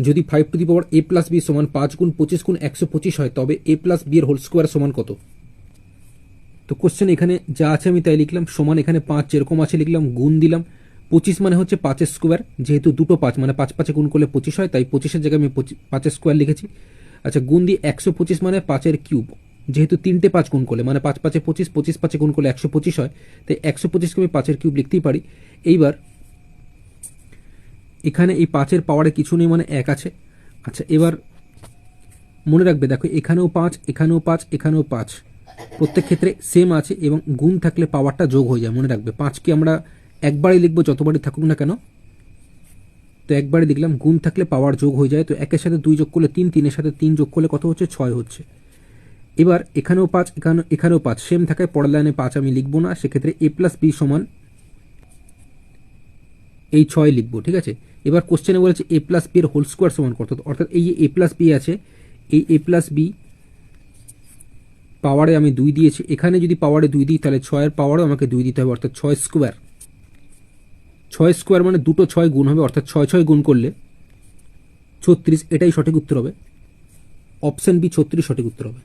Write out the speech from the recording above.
যদি 5 plus B সমান 5 গুণ 25 গুণ 125 হয় তবে এ প্লাস বি এর হোল স্কোয়ার সমান কত? তো কোশ্চেন এখানে যা আছে আমি তাই লিখলাম, সমান এখানে 5 যেরকম আছে লিখলাম, গুণ দিলাম 25 মানে হচ্ছে 5 স্কোয়ার, যেহেতু দুটো 5 মানে 5 5 গুণ করলে 25 হয়, তাই 25-এর জায়গায় আমি 5 স্কোয়ার লিখেছি। আচ্ছা, গুণ দিয়ে 125 মানে 5-এর কিউব, যেহেতু তিনটে 5 গুণ করলে মানে 5 5 25, 25 5 গুণ করলে 125 হয়, তাই 125কে আমি 5-এর কিউব লিখতেই পারি। এইবার এখানে এই 5-এর পাওয়ারে কিছু নেই মানে 1 আছে। আচ্ছা, এবার মনে রাখবে, দেখো এখানেও 5, এখানেও 5, এখানেও 5, প্রত্যেক ক্ষেত্রে সেম আছে এবং গুণ থাকলে পাওয়ারটা যোগ হয়ে যায়। মনে রাখবে 5কে আমরা একবারই লিখবো যতবারই থাকুক না কেন, তো একবারে লিখলাম, গুণ থাকলে পাওয়ার যোগ হয়ে যায়। তো 1-এর সাথে 2 যোগ করলে 3, 3-এর সাথে 3 যোগ করলে কত হচ্ছে? 6 হচ্ছে। এবার এখানেও 5, এখানেও 5 সেম থাকায় পরের লাইনে 5 আমি লিখবো না, সেক্ষেত্রে এ প্লাস বি সমান এই 6 লিখবো, ঠিক আছে। এবার কোশ্চেনে বলেছে এ প্লাস বি এর হোল স্কোয়ার সমান কত, অর্থাৎ এই যে এ প্লাস বি আছে, এই এ প্লাস বি পাওয়ারে আমি 2 দিয়েছি, এখানে যদি পাওয়ারে 2 দিই তাহলে 6-এর পাওয়ারও আমাকে 2 দিতে হবে, অর্থাৎ 6 স্কোয়ার। 6 স্কোয়ার মানে দুটো 6 গুণ হবে, অর্থাৎ 6 6 গুণ করলে 36, এটাই সঠিক উত্তর হবে। অপশন বি 36 সঠিক উত্তর হবে।